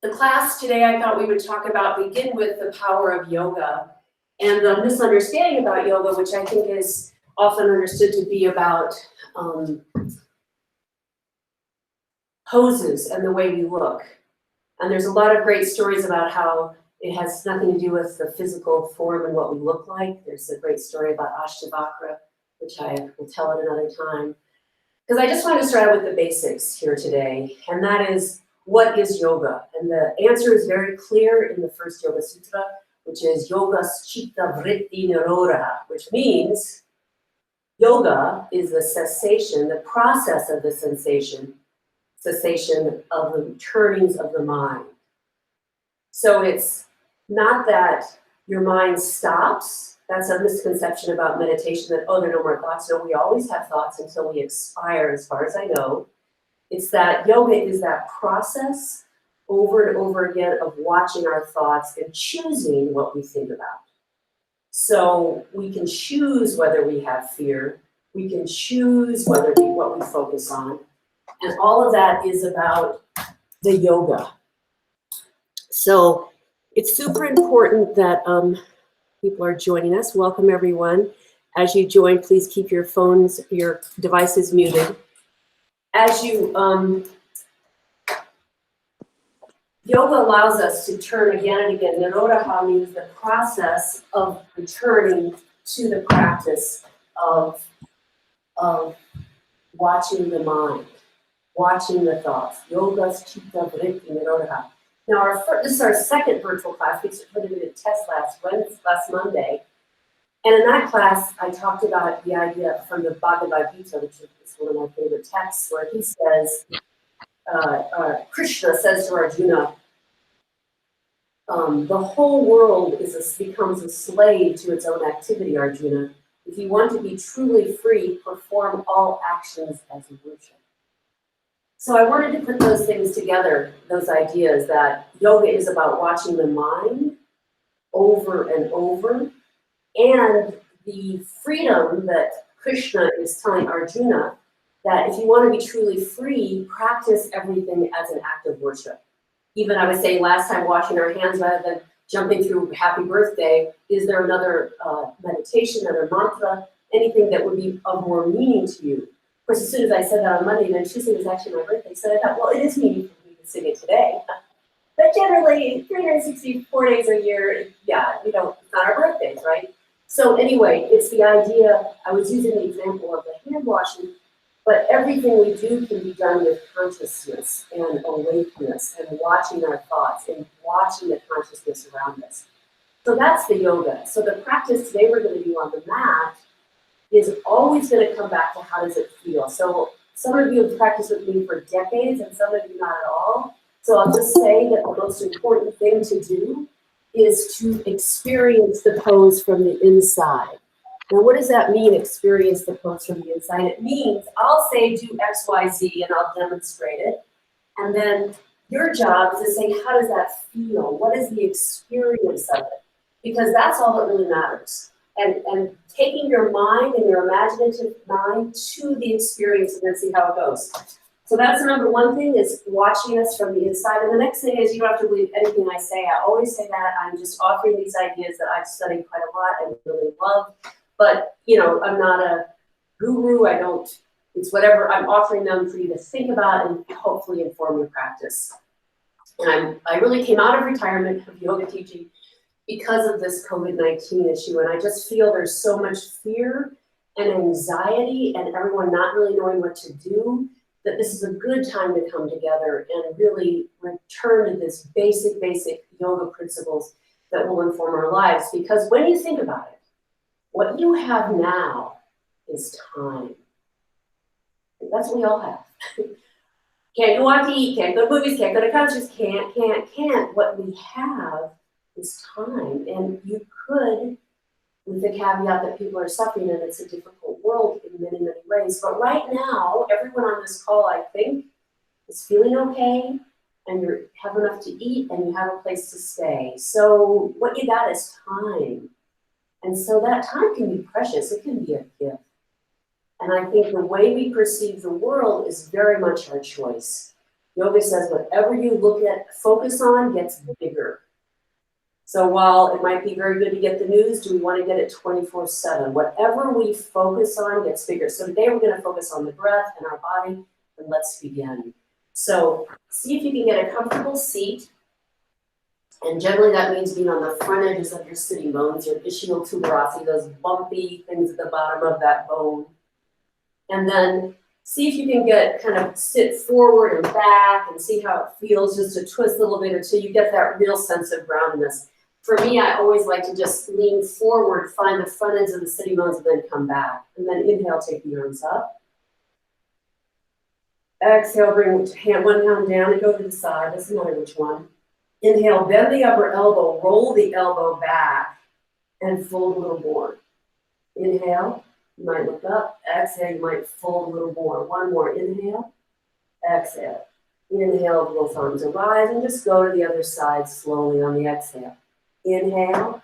The class today, I thought we would begin with the power of yoga and the misunderstanding about yoga, which I think is often understood to be about poses and the way we look. And there's a lot of great stories about how it has nothing to do with the physical form and what we look like. There's a great story about Ashtavakra, which I will tell at another time. Because I just want to start out with the basics here today, and that is, what is yoga? And the answer is very clear in the first Yoga Sutra, which is Yoga Chitta Vritti Nirodha, which means yoga is the cessation, the process of the cessation of the turnings of the mind. So it's not that your mind stops. That's a misconception about meditation, that, oh, there are no more thoughts. No, we always have thoughts until we expire, as far as I know. It's that yoga is that process over and over again of watching our thoughts and choosing what we think about. So we can choose whether we have fear. We can choose what we focus on. And all of that is about the yoga. So it's super important that people are joining us. Welcome, everyone. As you join, please keep your phones, your devices muted. As you, yoga allows us to turn again and again. Nirodha means the process of returning to the practice of watching the mind, watching the thoughts. Yoga's Chitta Vritti Nirodha. Now, this is our second virtual class. We put it in a test last Monday. And in that class, I talked about the idea from the Bhagavad Gita, which is one of my favorite texts, where he says, Krishna says to Arjuna, the whole world becomes a slave to its own activity, Arjuna. If you want to be truly free, perform all actions as worship. So I wanted to put those things together, those ideas that yoga is about watching the mind over and over, and the freedom that Krishna is telling Arjuna, that if you want to be truly free, practice everything as an act of worship. Even I was saying last time, washing our hands rather than jumping through happy birthday, is there another meditation, another mantra, anything that would be of more meaning to you? Of course, as soon as I said that on Monday, then Tuesday was actually my birthday, so I thought, well, it is meaningful for me to sing it today. But generally, 364 days a year, yeah, it's not our birthdays, right? So anyway, it's the idea, I was using the example of the hand washing, but everything we do can be done with consciousness and awakeness and watching our thoughts and watching the consciousness around us. So that's the yoga. So the practice today we're going to do on the mat is always going to come back to how does it feel. So some of you have practiced with me for decades and some of you not at all. So I'll just say that the most important thing to do is to experience the pose from the inside. Now, what does that mean, experience the pose from the inside? It means I'll say do X, Y, Z, and I'll demonstrate it. And then your job is to say, how does that feel? What is the experience of it? Because that's all that really matters. And taking your mind and your imaginative mind to the experience and then see how it goes. So that's the number one thing, is watching us from the inside. And the next thing is, you don't have to believe anything I say. I always say that. I'm just offering these ideas that I've studied quite a lot and really love. But, I'm not a guru. It's whatever. I'm offering them for you to think about and hopefully inform your practice. And I really came out of retirement of yoga teaching because of this COVID-19 issue. And I just feel there's so much fear and anxiety and everyone not really knowing what to do, that this is a good time to come together and really return to this basic yoga principles that will inform our lives. Because when you think about it, what you have now is time. That's what we all have. Can't go out to eat, can't go to movies, can't go to concerts, can't. What we have is time. And you could, with the caveat that people are suffering and it's a difficult world in many, many ways. But right now, everyone on this call, I think, is feeling okay, and you have enough to eat and you have a place to stay. So what you got is time. And so that time can be precious. It can be a gift. And I think the way we perceive the world is very much our choice. Yoga says whatever you look at, focus on gets bigger. So while it might be very good to get the news, do we want to get it 24/7? Whatever we focus on gets bigger. So today we're going to focus on the breath and our body, and let's begin. So see if you can get a comfortable seat. And generally that means being on the front edges of your sitting bones, your ischial tuberosity, those bumpy things at the bottom of that bone. And then see if you can get kind of sit forward and back and see how it feels, just to twist a little bit until you get that real sense of groundedness. For me, I always like to just lean forward, find the front ends of the sitting bones, and then come back. And then inhale, take the arms up. Exhale, bring one hand down and go to the side, doesn't matter which one. Inhale, bend the upper elbow, roll the elbow back, and fold a little more. Inhale, you might look up. Exhale, you might fold a little more. One more, inhale, exhale. Inhale, both arms arise, and just go to the other side slowly on the exhale. Inhale,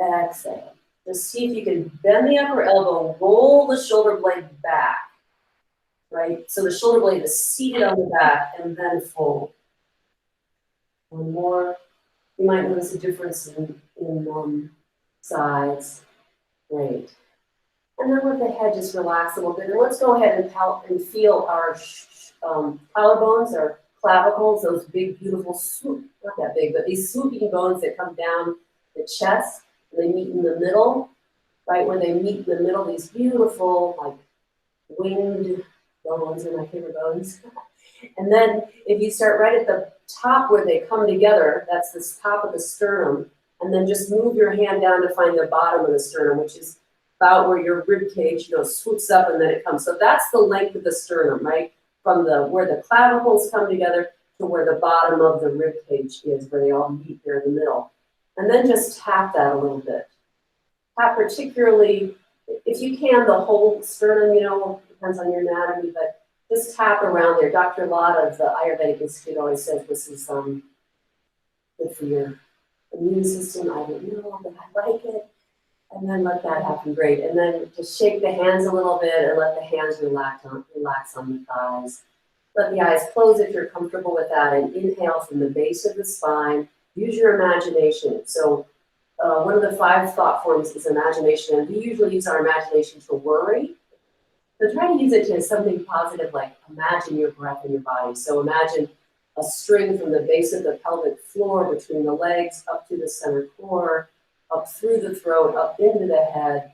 exhale. Just see if you can bend the upper elbow, roll the shoulder blade back, right? So the shoulder blade is seated on the back, and then fold. One more. You might notice a difference in sides. Great. And then let the head just relax a little bit. And let's go ahead and feel our collarbones, our clavicles, those big, beautiful swoop, not that big, but these swooping bones that come down the chest, and they meet in the middle, right? Where they meet in the middle, these beautiful, like, winged bones are my favorite bones. And then if you start right at the top where they come together, that's the top of the sternum, and then just move your hand down to find the bottom of the sternum, which is about where your rib cage, swoops up and then it comes. So that's the length of the sternum, right? From where the clavicles come together to where the bottom of the rib cage is, where they all meet there in the middle. And then just tap that a little bit. Tap particularly, if you can, the whole sternum, depends on your anatomy, but just tap around there. Dr. Lada of the Ayurvedic Institute always says this is good for your immune system. I don't know, but I like it. And then let that happen, great. And then just shake the hands a little bit and let the hands relax on the thighs. Let the eyes close if you're comfortable with that, and inhale from the base of the spine. Use your imagination. So one of the 5 thought forms is imagination, and we usually use our imagination to worry. So try to use it to something positive, like imagine your breath in your body. So imagine a string from the base of the pelvic floor between the legs up to the center core, up through the throat, up into the head.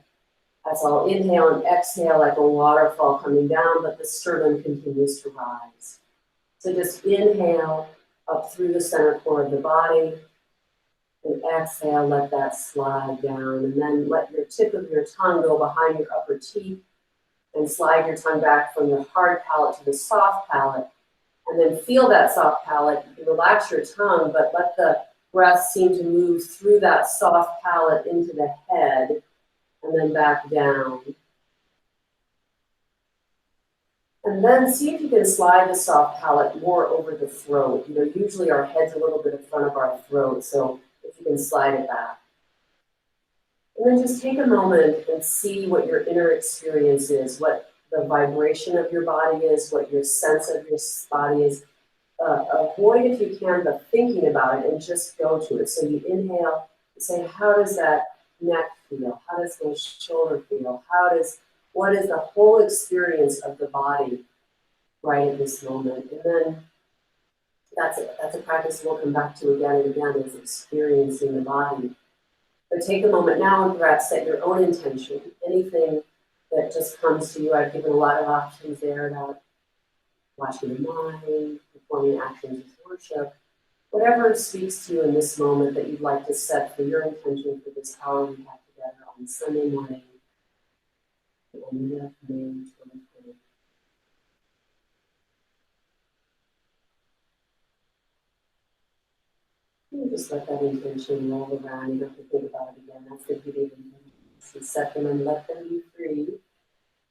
That's all. Inhale and exhale like a waterfall coming down, but the sternum continues to rise. So just inhale up through the center core of the body, and exhale, let that slide down. And then let your tip of your tongue go behind your upper teeth, and slide your tongue back from the hard palate to the soft palate. And then feel that soft palate. You can relax your tongue, but let the breath seem to move through that soft palate into the head, and then back down. And then see if you can slide the soft palate more over the throat. Usually our head's a little bit in front of our throat, so if you can slide it back. And then just take a moment and see what your inner experience is, what the vibration of your body is, what your sense of your body is. Avoid, if you can, the thinking about it and just go to it. So you inhale and say, how does that neck feel? How does the shoulder feel? What is the whole experience of the body right at this moment? And then that's a practice we'll come back to again and again, is experiencing the body. But take a moment now and perhaps set your own intention. Anything that just comes to you. I've given a lot of options there about watching the mind, performing actions of worship, whatever speaks to you in this moment that you'd like to set for your intention for this hour we have together on Sunday morning, the end of May 2020. You just let that intention roll around. You don't have to think about it again. That's the beauty of intentions. You set them and let them be free.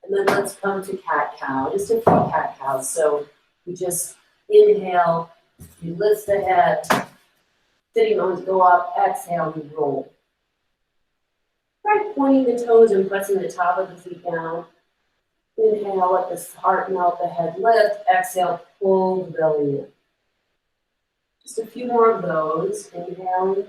And then let's come to cat-cow, just a few cat-cows. So you just inhale, you lift the head, sitting bones go up, exhale, you roll. Try pointing the toes and pressing the top of the feet down. Inhale, let the heart melt, the head lift. Exhale, pull the belly in. Just a few more of those. Inhaling.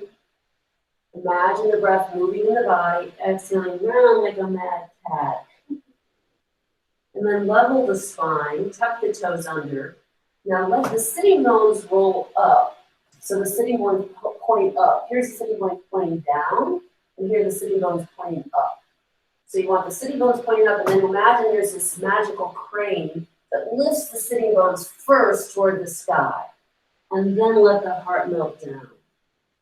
Imagine the breath moving in the body. Exhaling round like a mad cat. And then level the spine. Tuck the toes under. Now let the sitting bones roll up. So the sitting bones point up. Here's the sitting bones pointing down. And here the sitting bones pointing up. So you want the sitting bones pointing up, and then imagine there's this magical crane that lifts the sitting bones first toward the sky. And then let the heart melt down.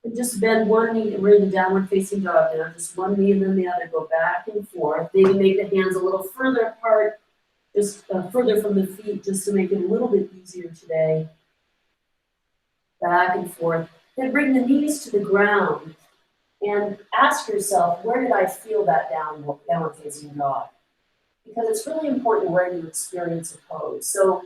And just bend one knee, and we're in the downward facing dog now. Just one knee and then the other. Go back and forth. Maybe make the hands a little further apart, just further from the feet, just to make it a little bit easier today. Back and forth. Then bring the knees to the ground. And ask yourself, where did I feel that downward facing dog? Because it's really important where you experience a pose. So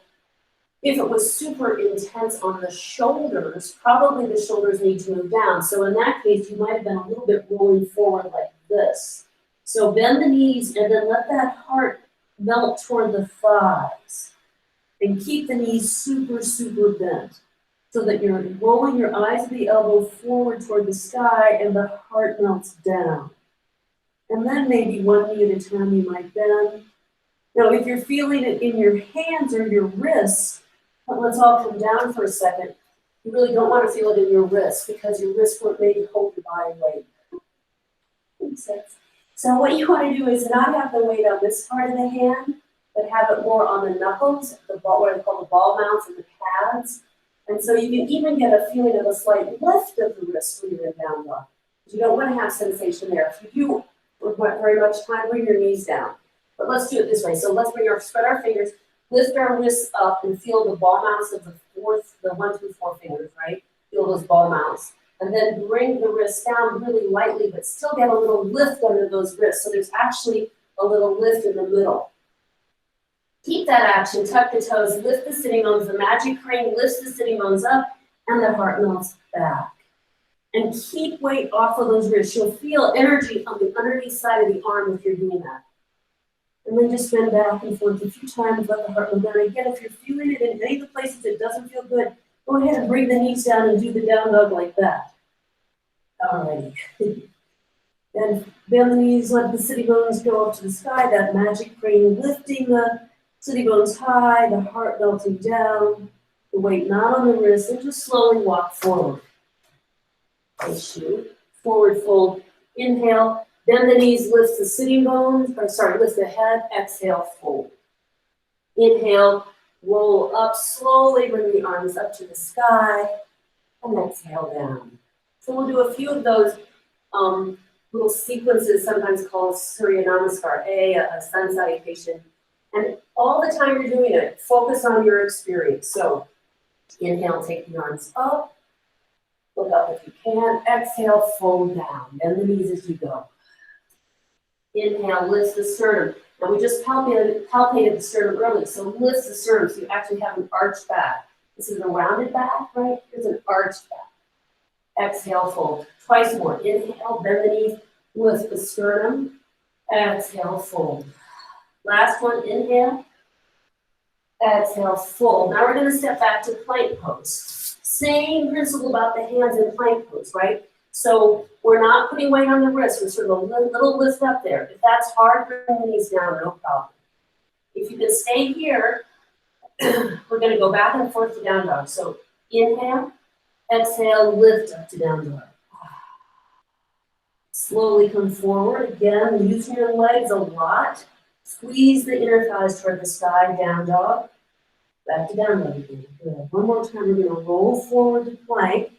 if it was super intense on the shoulders, probably the shoulders need to move down. So in that case, you might have been a little bit rolling forward like this. So bend the knees and then let that heart melt toward the thighs. And keep the knees super, super bent, so that you're rolling your eyes at the elbow forward toward the sky and the heart melts down. And then maybe one knee at a time you might bend. Now, if you're feeling it in your hands or your wrists, let's all come down for a second. You really don't want to feel it in your wrists because your wrists won't maybe hold your body weight. Makes sense. So what you want to do is not have the weight on this part of the hand, but have it more on the knuckles, what I call the ball mounts and the pads. And so you can even get a feeling of a slight lift of the wrist when you're in down dog. You don't want to have sensation there. If you do very much time, bring your knees down. But let's do it this way. So let's spread our fingers, lift our wrists up, and feel the ball mounts of the 1 through 4 fingers, right? Feel those ball mounts. And then bring the wrists down really lightly, but still get a little lift under those wrists. So there's actually a little lift in the middle. Keep that action, tuck the toes, lift the sitting bones. The magic crane lifts the sitting bones up, and the heart melts back. And keep weight off of those wrists. You'll feel energy on the underneath side of the arm if you're doing that. And then just bend back and forth a few times, let the heart melt down. Again, if you're feeling it in any of the places it doesn't feel good, go ahead and bring the knees down and do the down dog like that. Alrighty. Then bend the knees, let the sitting bones go up to the sky, that magic crane lifting the sitting bones high, the heart melting down, the weight not on the wrist, and just slowly walk forward. Shoot. Forward fold. Inhale. Bend the knees, lift the sitting bones, lift the head. Exhale, fold. Inhale, roll up slowly, bring the arms up to the sky, and exhale down. So we'll do a few of those little sequences, sometimes called Surya Namaskar, a sun salutation. And all the time you're doing it, focus on your experience. So inhale, take the arms up. Look up if you can. Exhale, fold down. Bend the knees as you go. Inhale, lift the sternum. Now we just palpated the sternum earlier, so lift the sternum so you actually have an arched back. This is a rounded back, right? Here's an arched back. Exhale, fold. Twice more. Inhale, bend the knees, lift the sternum. Exhale, fold. Last one, inhale. Exhale, fold. Now we're going to step back to plank pose. Same principle about the hands in plank pose, right? So we're not putting weight on the wrist. We're sort of a little lift up there. If that's hard, bring the knees down, no problem. If you can stay here, we're going to go back and forth to down dog. So inhale, exhale, lift up to down dog. Slowly come forward. Again, using your legs a lot. Squeeze the inner thighs toward the sky, down dog. Back to down dog again. Good. One more time, we're going to roll forward to plank.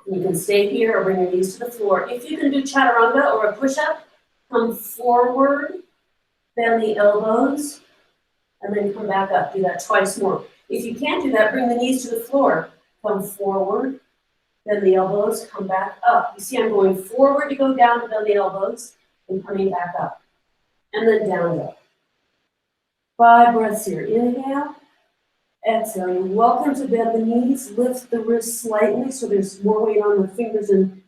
You can stay here or bring your knees to the floor. If you can do chaturanga or a push-up, come forward, bend the elbows, and then come back up. Do that twice more. If you can't do that, bring the knees to the floor. Come forward, bend the elbows, come back up. You see I'm going forward to go down to bend the elbows, and coming back up. And then down dog. 5 breaths here. Inhale. Exhale. You're welcome to bend the knees. Lift the wrists slightly so there's more weight on the fingers and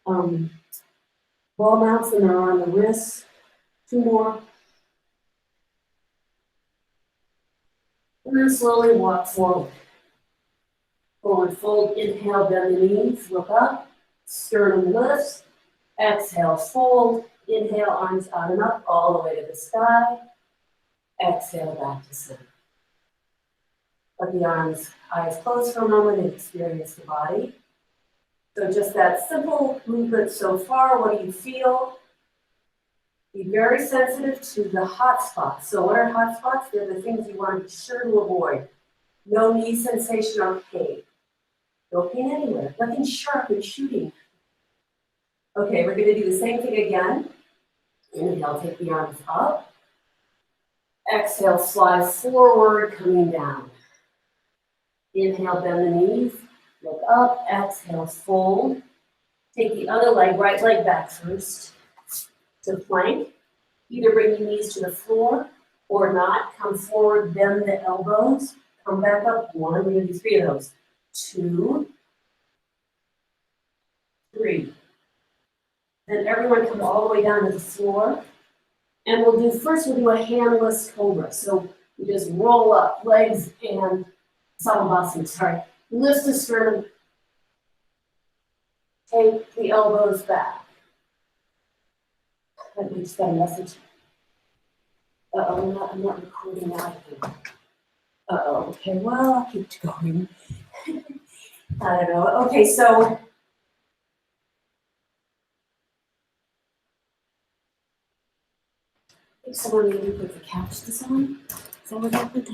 ball mounts than there are on the wrists. 2 more. And then slowly walk forward. Forward fold, inhale, bend the knees, look up, sternum lifts, exhale, fold, inhale, arms out and up, all the way to the sky, exhale, back to center. Let the arms, eyes closed for a moment and experience the body. So just that simple movement so far, what do you feel? Be very sensitive to the hot spots. So what are hot spots? They're the things you want to be sure to avoid. No knee sensation or pain. No pain anywhere. Nothing sharp and shooting. Okay, we're going to do the same thing again. Inhale, take the arms up. Exhale, slide forward, coming down. Inhale, bend the knees. Look up. Exhale, fold. Take the other leg, right leg back first to plank. Either bring your knees to the floor or not. Come forward, bend the elbows. Come back up. One, we're going to do 3 of those. 2, 3. Then everyone come all the way down to the floor. And we'll do a handless cobra. So we just roll up, legs and Salavasana, sorry. Lift the sternum. Take the elbows back. We just got a message. Uh-oh, I'm not recording now, I think. Uh-oh, okay, well, I'll keep going. I don't know. Okay, so I think someone maybe put the couch this on. Is that what happened? I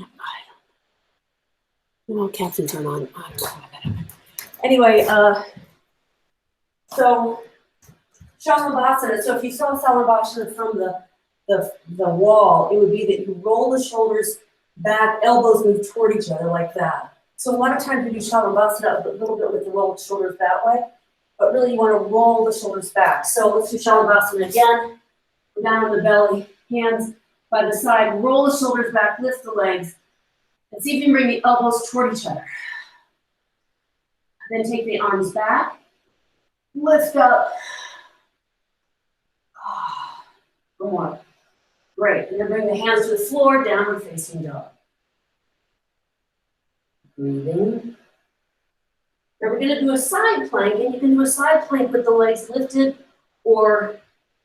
don't know. No, captions aren't on. I don't know how that happened. Anyway, so Shalavasana. So if you saw Salavasana from the wall, it would be that you roll the shoulders back, elbows move toward each other like that. So a lot of times we do Shalavasana a little bit with the rolled shoulders that way, but really you want to roll the shoulders back. So let's do Shalavasana again. Go down on the belly, hands by the side, roll the shoulders back, lift the legs, and see if you can bring the elbows toward each other. Then take the arms back, lift up. One more. Great. And then bring the hands to the floor, downward facing dog. Breathing. Now we're going to do a side plank, and you can do a side plank with the legs lifted or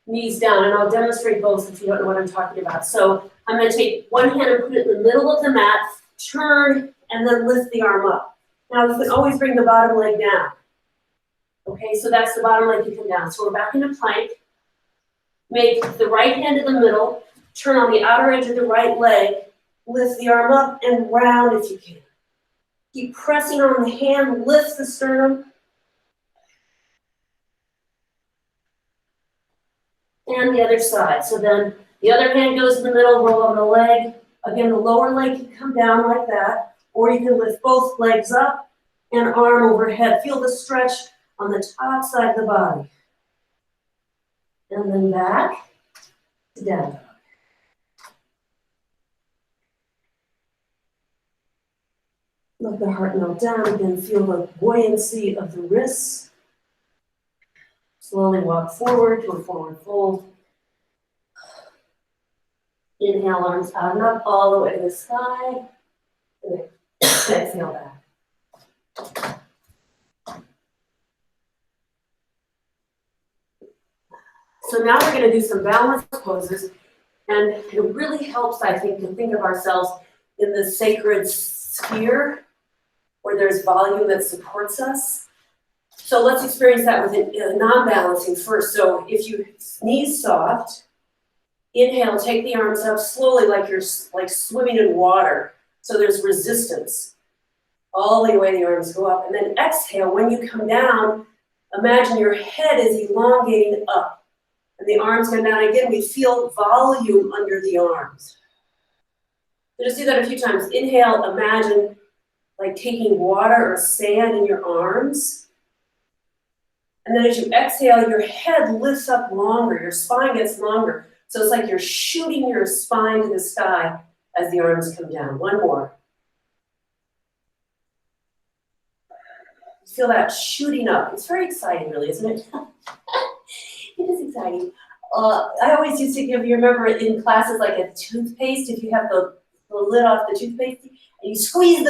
knees down, and I'll demonstrate both if you don't know what I'm talking about. So I'm going to take one hand and put it in the middle of the mat, turn, and then lift the arm up. Now you can always bring the bottom leg down. Okay, so that's the bottom leg you come down. So we're back into plank. Make the right hand in the middle, turn on the outer edge of the right leg, lift the arm up and round if you can. Keep pressing on the hand, lift the sternum. And the other side. So then the other hand goes in the middle, roll on the leg. Again, the lower leg can come down like that, or you can lift both legs up and arm overhead. Feel the stretch on the top side of the body. And then back to down dog. Let the heart melt down. Again, feel the buoyancy of the wrists. Slowly walk forward to a forward fold. Inhale, arms out and up, all the way to the sky. And exhale back. So now we're going to do some balance poses. And it really helps, I think, to think of ourselves in the sacred sphere where there's volume that supports us. So let's experience that with a non-balancing first. So if you knees soft, inhale, take the arms up slowly like you're like swimming in water. So there's resistance. All the way the arms go up. And then exhale, when you come down, imagine your head is elongating up. And the arms come down. Again, we feel volume under the arms. So just do that a few times. Inhale, imagine like taking water or sand in your arms. And then as you exhale, your head lifts up longer, your spine gets longer. So it's like you're shooting your spine to the sky as the arms come down. One more. Feel that shooting up. It's very exciting, really, isn't it? It is exciting. I always used to give, you remember in classes like a toothpaste, if you have the lid off the toothpaste, and you squeeze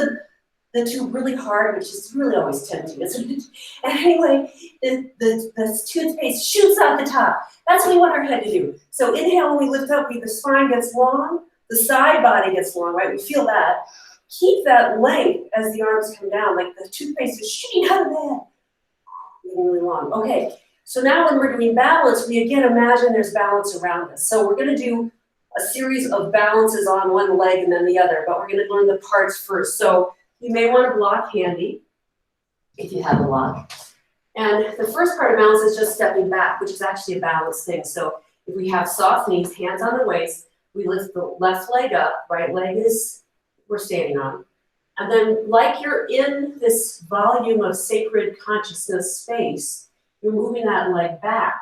the tube really hard, which is really always tempting, isn't it? And anyway, the toothpaste shoots out the top. That's what we want our head to do. So inhale, when we lift up, the spine gets long, the side body gets long, right? We feel that. Keep that length as the arms come down, like the toothpaste is shooting out of the head. Getting really long. Okay, so now when we're doing balance, we again imagine there's balance around us. So we're gonna do a series of balances on one leg and then the other, but we're gonna learn the parts first. So you may want a block handy, if you have a block. And the first part of balance is just stepping back, which is actually a balance thing. So if we have soft knees, hands on the waist, we lift the left leg up, right leg is we're standing on. And then like you're in this volume of sacred consciousness space, you're moving that leg back.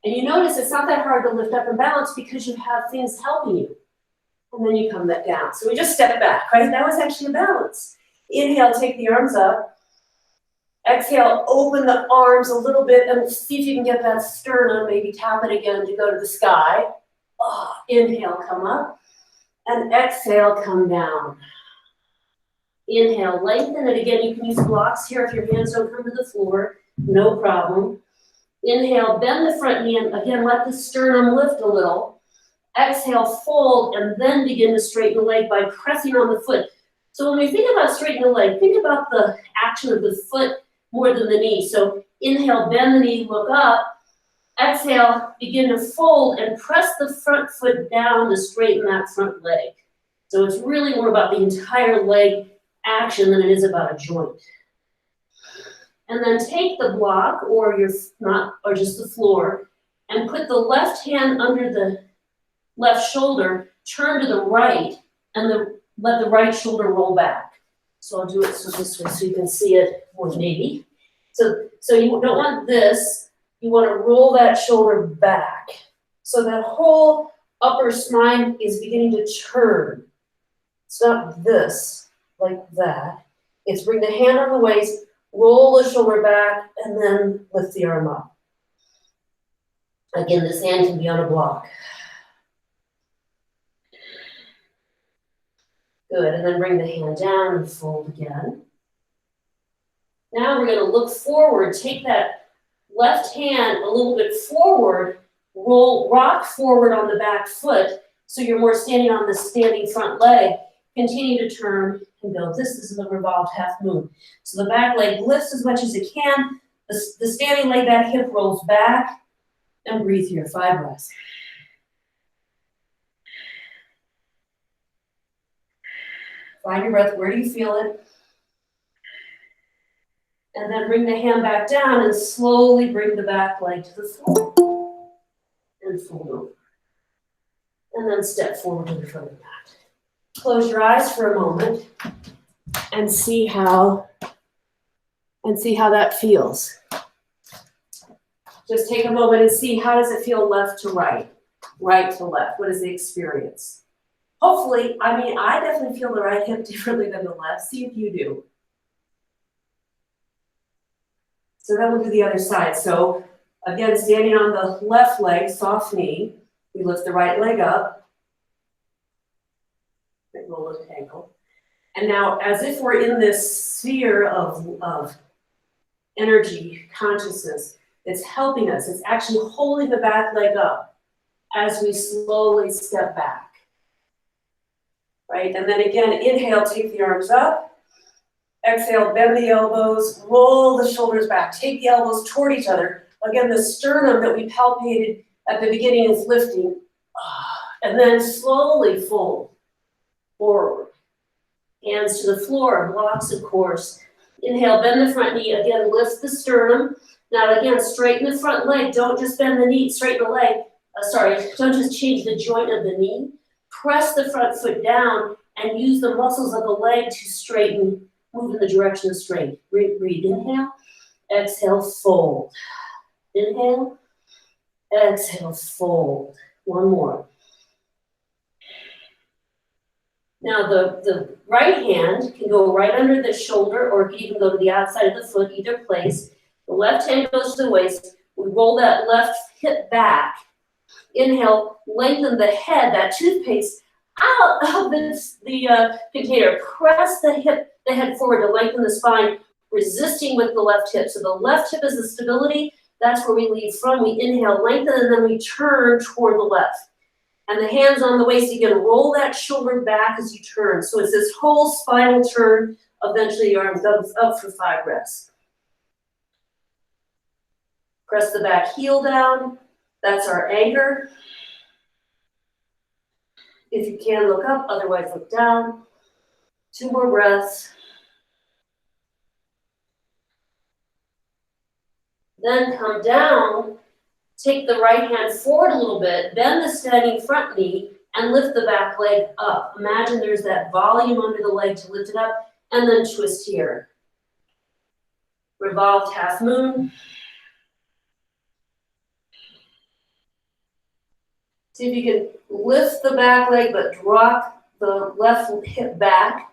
And you notice it's not that hard to lift up and balance because you have things helping you. And then you come back down. So we just step back, right? That was actually a balance. Inhale, take the arms up. Exhale, open the arms a little bit and see if you can get that sternum, maybe tap it again to go to the sky. Oh, inhale, come up. And exhale, come down. Inhale, lengthen it again. You can use blocks here if your hands don't come to the floor. No problem. Inhale, bend the front knee and again, let the sternum lift a little. Exhale, fold, and then begin to straighten the leg by pressing on the foot. So when we think about straightening the leg, think about the action of the foot more than the knee. So inhale, bend the knee, look up. Exhale, begin to fold and press the front foot down to straighten that front leg. So it's really more about the entire leg action than it is about a joint. And then take the block or just the floor and put the left hand under the left shoulder, turn to the right, and let the right shoulder roll back. So I'll do it this way so you can see it more maybe. So you don't want this, you want to roll that shoulder back. So that whole upper spine is beginning to turn. It's not this, like that. It's bring the hand on the waist, roll the shoulder back, and then lift the arm up. Again, this hand can be on a block. Good, and then bring the hand down and fold again. Now we're going to look forward, take that left hand a little bit forward, rock forward on the back foot, so you're more standing on the standing front leg. Continue to turn and go. This is the revolved half moon. So the back leg lifts as much as it can. The standing leg, that hip rolls back, and breathe here, 5 breaths. Find your breath, where do you feel it? And then bring the hand back down and slowly bring the back leg to the floor. And fold over. And then step forward to the front of the mat. Close your eyes for a moment and see how that feels. Just take a moment and see how does it feel left to right, right to left. What is the experience? Hopefully, I definitely feel the right hip differently than the left. See if you do. So then we'll do the other side. So again, standing on the left leg, soft knee, we lift the right leg up. Roll the ankle. And now, as if we're in this sphere of energy, consciousness, it's helping us. It's actually holding the back leg up as we slowly step back. Right? And then again, inhale, take the arms up. Exhale, bend the elbows, roll the shoulders back. Take the elbows toward each other. Again, the sternum that we palpated at the beginning is lifting. And then slowly fold forward. Hands to the floor, blocks of course. Inhale, bend the front knee. Again, lift the sternum. Now again, straighten the front leg. Don't just bend the knee, straighten the leg. Don't just change the joint of the knee. Press the front foot down and use the muscles of the leg to straighten, move in the direction of straight. Breathe, inhale, exhale, fold. Inhale, exhale, fold. One more. Now the right hand can go right under the shoulder or it can even go to the outside of the foot, either place. The left hand goes to the waist. We roll that left hip back. Inhale, lengthen the head, that toothpaste, out of the container. Press the hip the head forward to lengthen the spine, resisting with the left hip. So the left hip is the stability. That's where we lead from. We inhale, lengthen, and then we turn toward the left. And the hands on the waist, again, roll that shoulder back as you turn. So it's this whole spinal turn. Eventually, your arm comes up for 5 reps. Press the back heel down. That's our anchor. If you can, look up. Otherwise, look down. 2 more breaths. Then come down. Take the right hand forward a little bit. Bend the standing front knee and lift the back leg up. Imagine there's that volume under the leg to lift it up. And then twist here. Revolved half moon. See if you can lift the back leg, but drop the left hip back.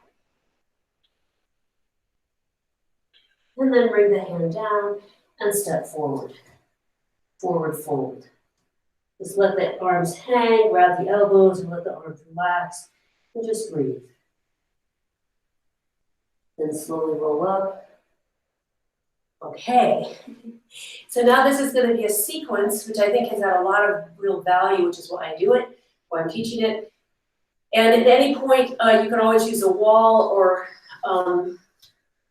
And then bring the hand down and step forward. Forward fold. Just let the arms hang, grab the elbows, and let the arms relax. And just breathe. Then slowly roll up. Okay. So now this is going to be a sequence, which I think has had a lot of real value, which is why I do it, why I'm teaching it. And at any point, you can always use a wall or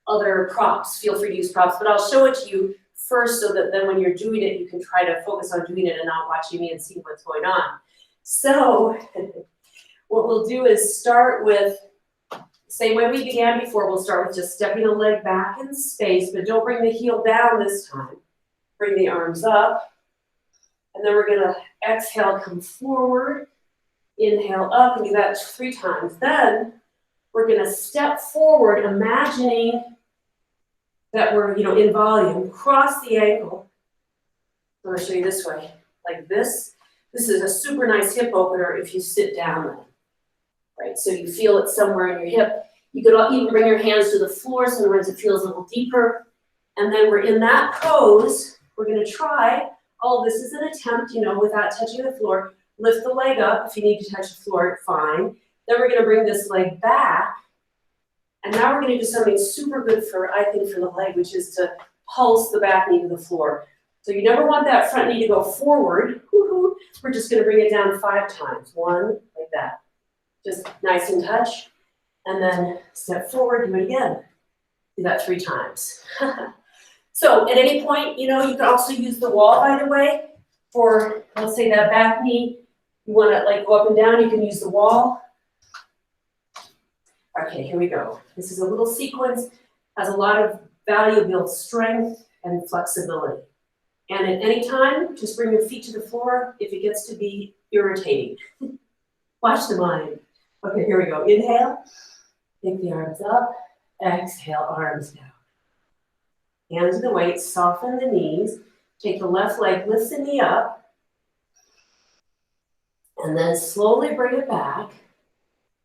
other props. Feel free to use props, but I'll show it to you first so that then when you're doing it, you can try to focus on doing it and not watching me and see what's going on. So what we'll do is start with, same way we began before, we'll start with just stepping a leg back in space, but don't bring the heel down this time. Bring the arms up. And then we're gonna exhale, come forward, inhale up, and do that 3 times. Then we're gonna step forward, imagining that we're, in volume, cross the ankle. I'm gonna show you this way, like this. This is a super nice hip opener if you sit down then, right? So you feel it somewhere in your hip. You could even bring your hands to the floor, sometimes it feels a little deeper. And then we're in that pose, we're gonna try, all this is an attempt, without touching the floor. Lift the leg up, if you need to touch the floor, fine. Then we're gonna bring this leg back. And now we're gonna do something super good for, I think, for the leg, which is to pulse the back knee to the floor. So you never want that front knee to go forward. Woo-hoo. We're just gonna bring it down 5 times. 1, like that. Just nice and touch. And then step forward, do it again. Do that 3 times. So at any point, you can also use the wall, by the way, for, let's say that back knee. You wanna go up and down, you can use the wall. Okay, here we go. This is a little sequence, has a lot of value, builds strength and flexibility. And at any time, just bring your feet to the floor if it gets to be irritating. Watch the mind. Okay, here we go. Inhale, take the arms up, exhale, arms down. Hands to the weight, soften the knees. Take the left leg, lift the knee up, and then slowly bring it back.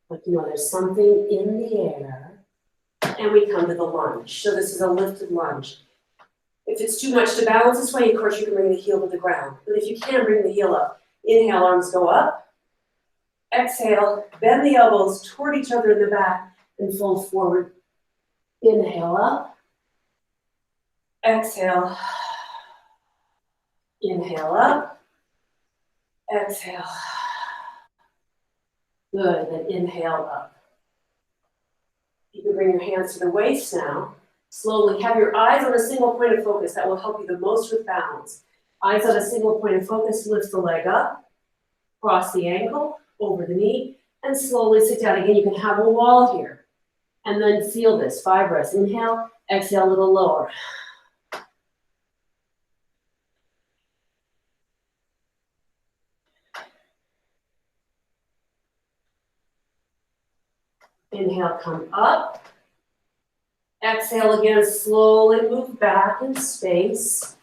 Like, there's something in the air, and we come to the lunge. So this is a lifted lunge. If it's too much to balance this way, of course, you can bring the heel to the ground. But if you can, bring the heel up. Inhale, arms go up. Exhale, bend the elbows toward each other in the back and fold forward. Inhale up. Exhale. Inhale up. Exhale. Good, then inhale up. You can bring your hands to the waist now. Slowly have your eyes on a single point of focus. That will help you the most with balance. Eyes on a single point of focus, lift the leg up, cross the ankle, over the knee, and slowly sit down. Again, you can have a wall here. And then feel this, 5 breaths. Inhale, exhale a little lower. Inhale, come up. Exhale again, slowly move back in space.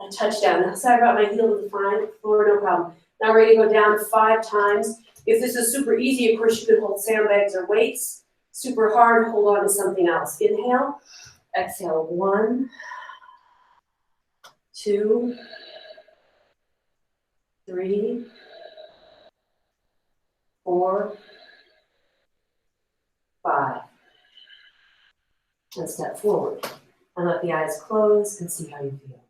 A touchdown. Now, sorry about my heel to the floor, no problem. Now we're going to go down 5 times. If this is super easy, of course, you could hold sandbags or weights. Super hard, hold on to something else. Inhale, exhale, 1, 2, 3, 4, 5. And step forward. And let the eyes close and see how you feel.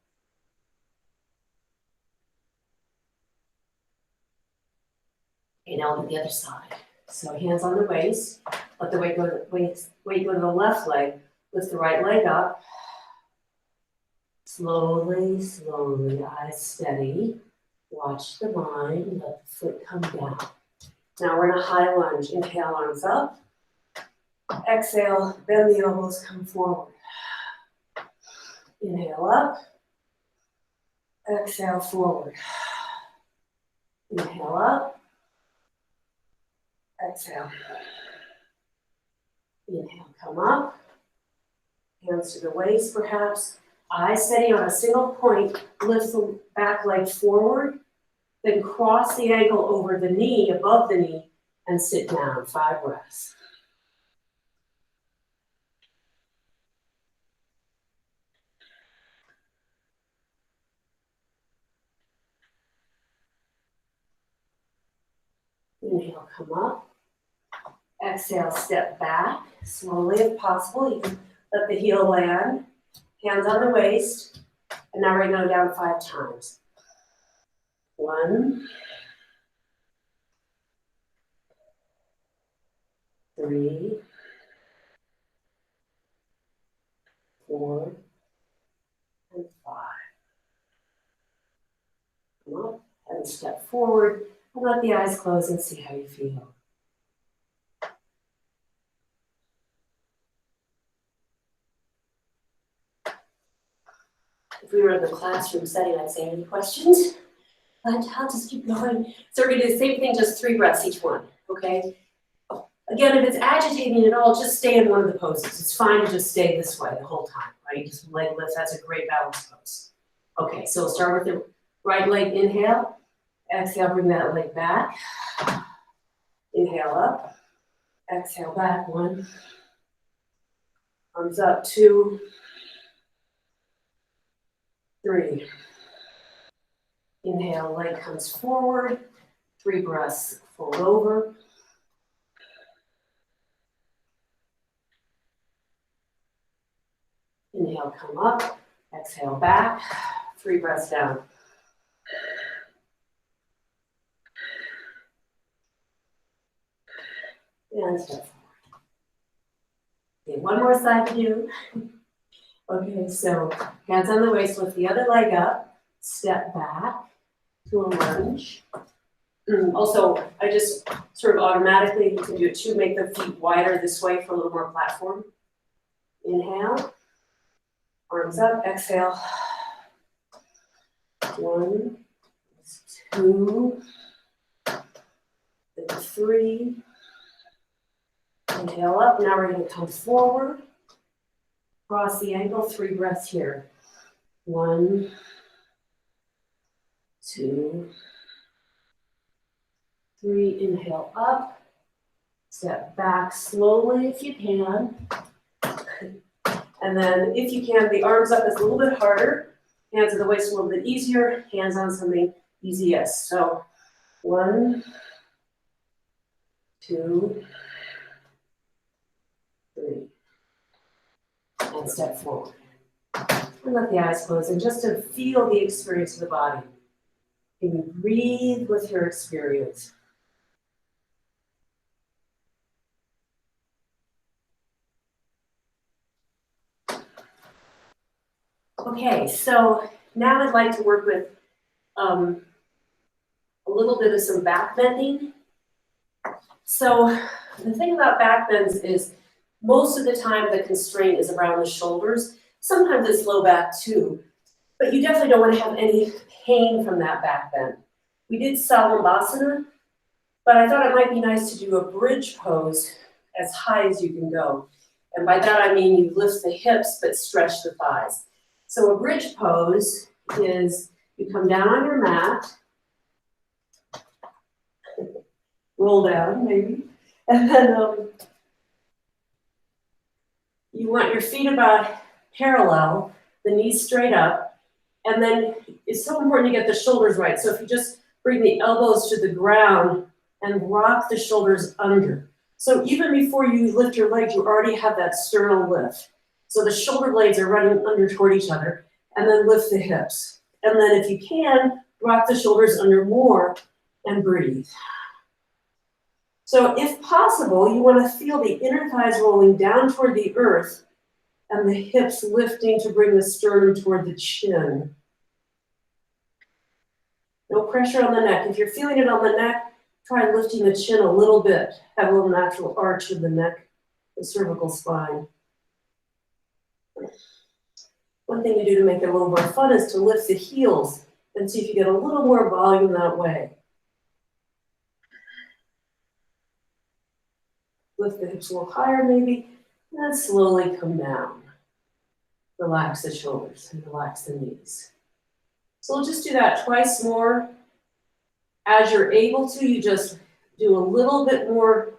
Okay, now look at the other side. So hands on the waist. Let the weight go to the left leg. Lift the right leg up. Slowly, slowly, eyes steady. Watch the mind. Let the foot come down. Now we're in a high lunge. Inhale, arms up. Exhale, bend the elbows, come forward. Inhale up. Exhale, forward. Inhale up. Exhale. Inhale, come up. Hands to the waist, perhaps. Eyes steady on a single point. Lift the back leg forward. Then cross the ankle over the knee, above the knee, and sit down. 5 breaths. Inhale, come up. Exhale, step back. Slowly if possible. You can let the heel land. Hands on the waist. And now we're going to go down 5 times. 1, 3, 4, and 5. Come up and step forward. And let the eyes close and see how you feel. If we were in the classroom setting, I'd say any questions? But I'll just keep going. So we're going to do the same thing, just 3 breaths each one, okay? Again, if it's agitating at all, just stay in one of the poses. It's fine to just stay this way the whole time, right? Just leg lift, that's a great balance pose. Okay, so we'll start with the right leg, inhale. Exhale, bring that leg back. Inhale up. Exhale back, 1. Arms up, 2, 3. Inhale, leg comes forward. 3 breaths, fold over. Inhale, come up. Exhale, back. 3 breaths down. And step forward. Okay, one more side to do. Okay, so hands on the waist, lift the other leg up. Step back to a lunge. Also, I just sort of automatically, you can do it too, make the feet wider this way for a little more platform. Inhale. Arms up, exhale. 1, 2, 3. Inhale up. Now we're going to come forward. Cross the ankle. 3 breaths here. 1, 2, 3. Inhale up. Step back slowly if you can. And then if you can, the arms up is a little bit harder. Hands at the waist a little bit easier. Hands on something easiest. So 1, 2, 3. And step forward. And let the eyes close. And just to feel the experience of the body. Can you breathe with your experience? Okay, so now I'd like to work with a little bit of some back bending. So the thing about back bends is most of the time the constraint is around the shoulders. Sometimes it's low back too, but you definitely don't want to have any pain from that back bend. We did Salambhasana, but I thought it might be nice to do a bridge pose as high as you can go. And by that I mean you lift the hips but stretch the thighs. So a bridge pose is you come down on your mat, roll down maybe, and then you want your feet about parallel, the knees straight up, and then it's so important to get the shoulders right. So if you just bring the elbows to the ground and rock the shoulders under. So even before you lift your legs, you already have that sternal lift. So the shoulder blades are running under toward each other, and then lift the hips. And then if you can, rock the shoulders under more and breathe. So if possible, you want to feel the inner thighs rolling down toward the earth and the hips lifting to bring the sternum toward the chin. No pressure on the neck. If you're feeling it on the neck, try lifting the chin a little bit. Have a little natural arch of the neck, the cervical spine. One thing to do to make it a little more fun is to lift the heels and see if you get a little more volume that way. Lift the hips a little higher maybe, and then slowly come down. Relax the shoulders and relax the knees. So we'll just do that twice more. As you're able to, you just do a little bit more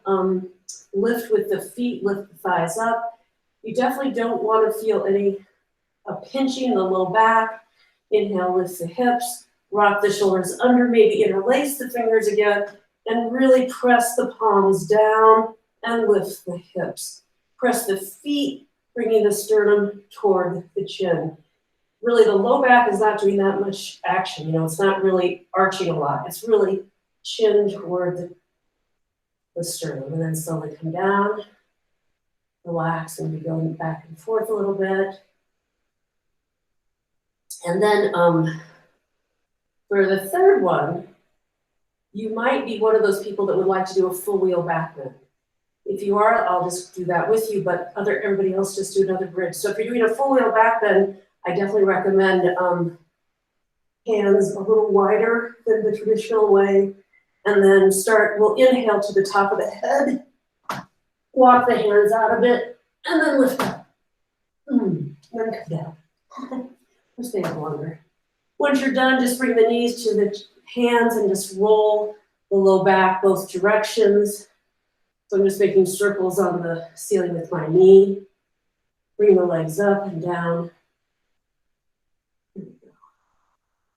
lift with the feet, lift the thighs up. You definitely don't want to feel a pinching in the low back. Inhale, lift the hips, rock the shoulders under, maybe interlace the fingers again, and really press the palms down and lift the hips. Press the feet, bringing the sternum toward the chin. Really, the low back is not doing that much action. You know, it's not really arching a lot. It's really chin toward the sternum. And then slowly come down, relax, and be going back and forth a little bit. And then for the third one, you might be one of those people that would like to do a full wheel back bend. If you are, I'll just do that with you, but everybody else just do another bridge. So if you're doing a full wheel back bend, I definitely recommend hands a little wider than the traditional way. And then we'll inhale to the top of the head, walk the hands out a bit, and then lift up. Then come down. We'll stay up longer. Once you're done, just bring the knees to the hands and just roll the low back both directions. So I'm just making circles on the ceiling with my knee. Bring the legs up and down.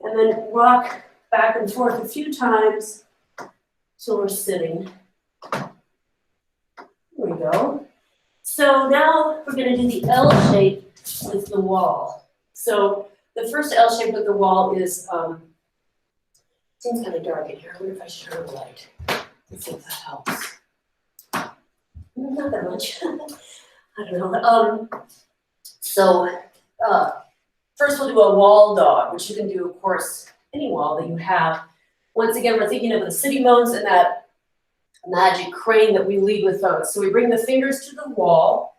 And then rock back and forth a few times till we're sitting. Here we go. So now we're going to do the L shape with the wall. So the first L shape with the wall is, seems kind of dark in here. I wonder if I should turn the light. Let's see if that helps. Not that much. I don't know. First we'll do a wall dog, which you can do, of course, any wall that you have. Once again, we're thinking of the sitting bones and that magic crane that we lead with those. So we bring the fingers to the wall,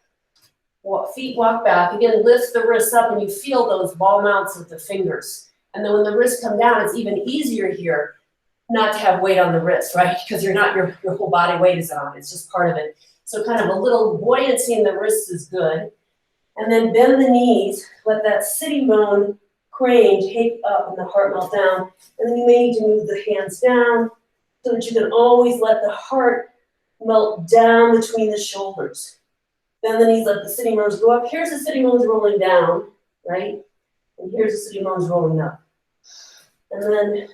feet walk back. Again, lift the wrists up and you feel those ball mounts with the fingers. And then when the wrists come down, it's even easier here not to have weight on the wrist, right? Because your whole body weight is on. It's just part of it. So kind of a little buoyancy in the wrists is good. And then bend the knees, let that sitting bone crane take up and the heart melt down. And then you may need to move the hands down so that you can always let the heart melt down between the shoulders. Bend the knees, let the sitting bones go up. Here's the sitting bones rolling down, right? And here's the sitting bones rolling up. And then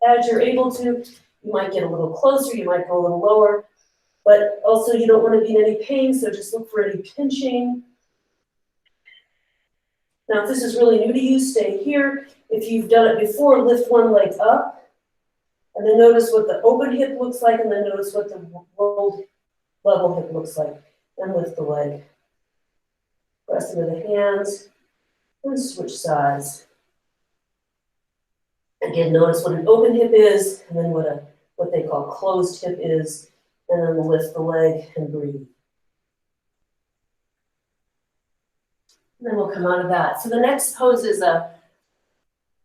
as you're able to, you might get a little closer, you might go a little lower, but also you don't want to be in any pain, so just look for any pinching. Now, if this is really new to you, stay here. If you've done it before, lift one leg up, and then notice what the open hip looks like, and then notice what the rolled level hip looks like, and lift the leg. Press into the hands, and switch sides. Again, notice what an open hip is, and then what they call closed hip is, and then lift the leg and breathe. And then we'll come out of that. So the next pose is a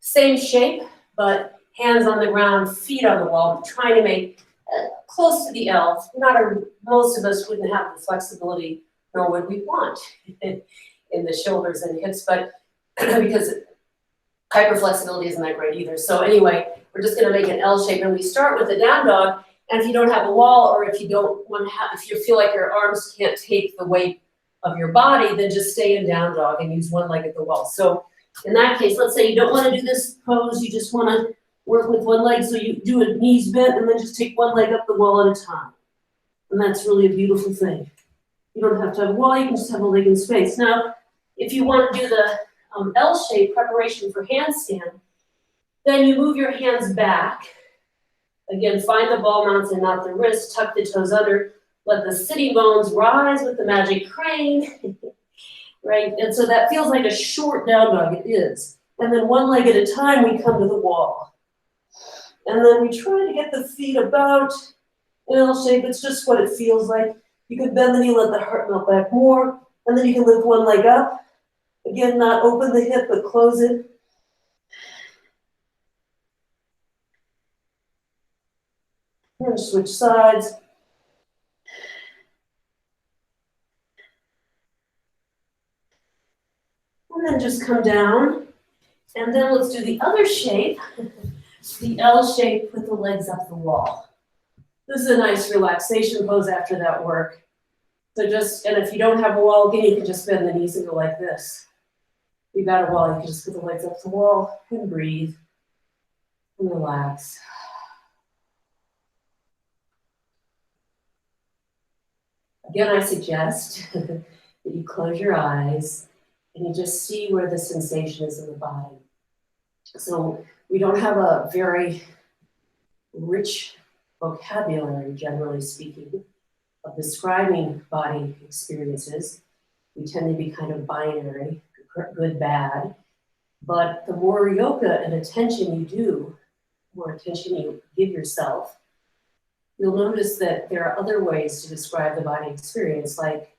same shape, but hands on the ground, feet on the wall, trying to make close to the L. Most of us wouldn't have the flexibility, nor would we want in the shoulders and hips, but because hyperflexibility isn't that great either. So anyway, we're just going to make an L shape, and we start with a down dog. And if you don't have a wall, or if you don't want to have, if you feel like your arms can't take the weight of your body, then just stay in down dog and use one leg at the wall. So in that case, let's say you don't want to do this pose, you just want to work with one leg, so you do a knees bent and then just take one leg up the wall at a time. And that's really a beautiful thing. You don't have to have a wall, you can just have a leg in space. Now, if you want to do the L-shaped preparation for handstand, then you move your hands back. Again, find the ball mounts and not the wrist, tuck the toes under, let the sitting bones rise with the magic crane, right? And so that feels like a short down dog, it is. And then one leg at a time, we come to the wall. And then we try to get the feet about in L shape, it's just what it feels like. You can bend the knee, let the heart melt back more, and then you can lift one leg up. Again, not open the hip, but close it. And switch sides. And then just come down. And then let's do the other shape, the L shape with the legs up the wall. This is a nice relaxation pose after that work. So and if you don't have a wall, again, you can just bend the knees and go like this. If you've got a wall, you can just put the legs up the wall and breathe and relax. Again, I suggest that you close your eyes and you just see where the sensation is in the body. So we don't have a very rich vocabulary, generally speaking, of describing body experiences. We tend to be kind of binary, good, bad. But the more yoga and attention you do, the more attention you give yourself, you'll notice that there are other ways to describe the body experience, like,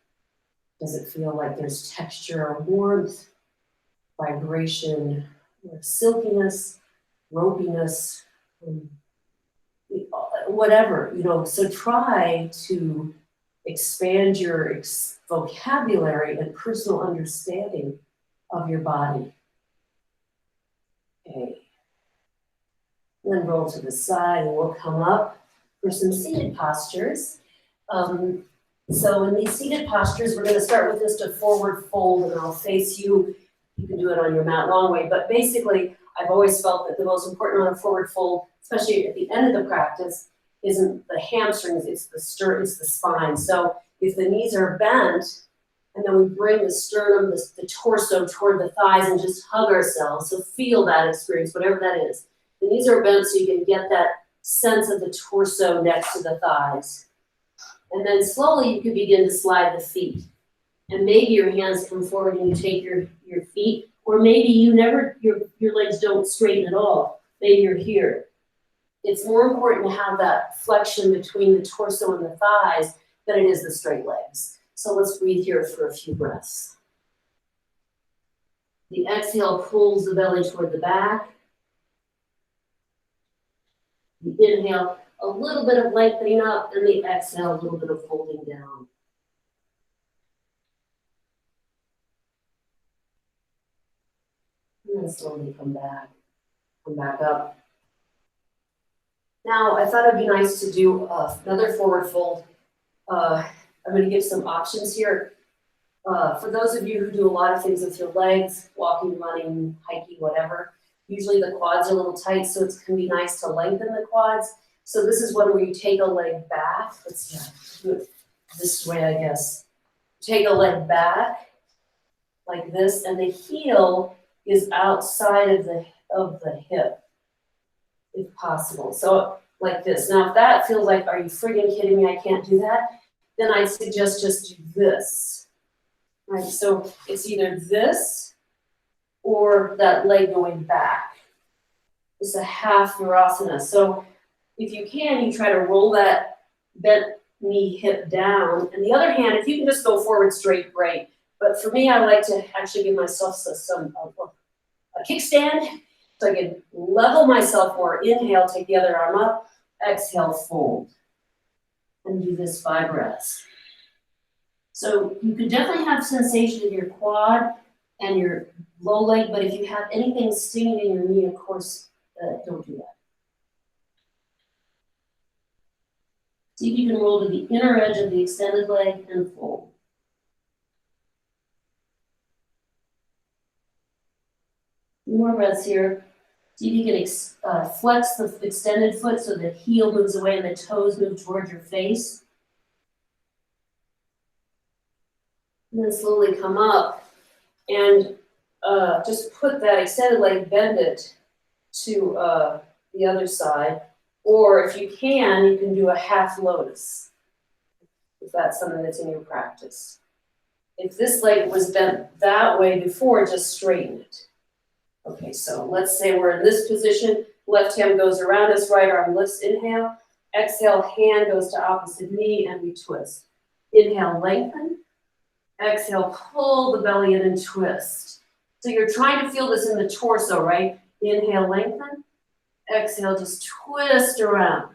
does it feel like there's texture or warmth, vibration, or silkiness, ropiness, whatever, so try to expand your vocabulary and personal understanding of your body. Okay. Then roll to the side and we'll come up for some seated postures. So in these seated postures, we're going to start with just a forward fold, and I'll face you. You can do it on your mat long way, but basically, I've always felt that the most important on a forward fold, especially at the end of the practice, isn't the hamstrings, it's the spine. So if the knees are bent, and then we bring the sternum, the torso toward the thighs and just hug ourselves. So feel that experience, whatever that is. The knees are bent so you can get that sense of the torso next to the thighs. And then slowly you can begin to slide the feet. And maybe your hands come forward and you take your feet, or maybe your legs don't straighten at all. Maybe you're here. It's more important to have that flexion between the torso and the thighs than it is the straight legs. So let's breathe here for a few breaths. The exhale pulls the belly toward the back. The inhale, a little bit of lengthening up, and the exhale, a little bit of folding down. And then slowly come back up. Now, I thought it'd be nice to do another forward fold. I'm going to give some options here. For those of you who do a lot of things with your legs, walking, running, hiking, whatever, usually the quads are a little tight, so it can be nice to lengthen the quads. So this is one where you take a leg back. Let's do it this way, I guess. Take a leg back like this, and the heel is outside of the hip, if possible. So like this. Now, if that feels like, are you friggin' kidding me, I can't do that, then I suggest just do this. Right, so it's either this or that leg going back. It's a half Virasana. So if you can, you try to roll that bent knee hip down. And the other hand, if you can just go forward straight, great. But for me, I like to actually give myself a kickstand so I can level myself more. Inhale, take the other arm up. Exhale, fold. And do this 5 breaths. So you can definitely have sensation in your quad and your low leg, but if you have anything stinging in your knee, of course, don't do that. See if you can roll to the inner edge of the extended leg and fold. Few more breaths here. See if you can flex the extended foot so the heel moves away and the toes move towards your face. And then slowly come up And just put that extended leg, bend it to the other side. Or if you can do a half lotus, if that's something that's in your practice. If this leg was bent that way before, just straighten it. Okay, so let's say we're in this position, left hand goes around us, right arm lifts, inhale. Exhale, hand goes to opposite knee and we twist. Inhale, lengthen. Exhale, pull the belly in and twist. So you're trying to feel this in the torso, right? Inhale, lengthen. Exhale, just twist around.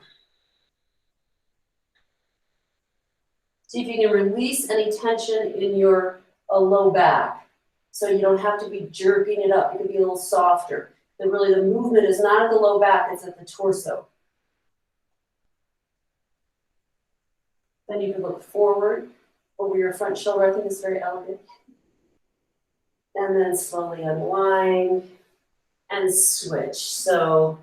See if you can release any tension in your low back. So you don't have to be jerking it up. You can be a little softer. But really the movement is not at the low back, it's at the torso. Then you can look forward over your front shoulder. I think it's very elegant. And then slowly unwind and switch. So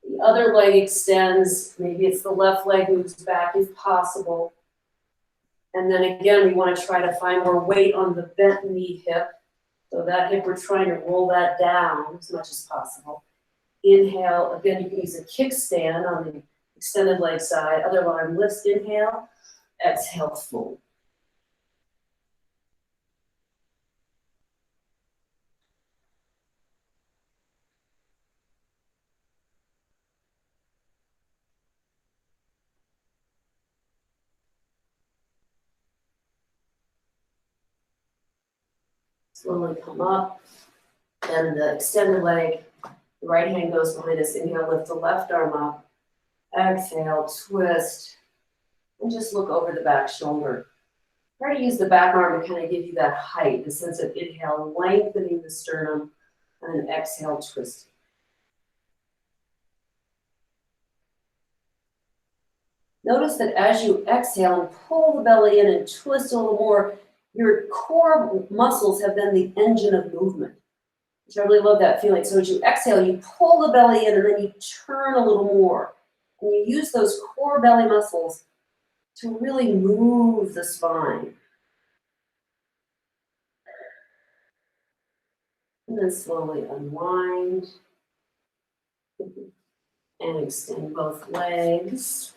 the other leg extends. Maybe it's the left leg moves back if possible. And then again, we want to try to find more weight on the bent knee hip. So that hip, we're trying to roll that down as much as possible. Inhale, again, you can use a kickstand on the extended leg side. Other arm lifts, inhale. Exhale, fold. Slowly come up. Then the extended leg, the right hand goes behind us. Inhale, lift the left arm up. Exhale, twist. And just look over the back shoulder. Try to use the back arm to kind of give you that height, the sense of inhale, lengthening the sternum, and then exhale, twisting. Notice that as you exhale and pull the belly in and twist a little more, your core muscles have been the engine of movement, which I really love that feeling. So as you exhale, you pull the belly in and then you turn a little more. And you use those core belly muscles to really move the spine. And then slowly unwind and extend both legs.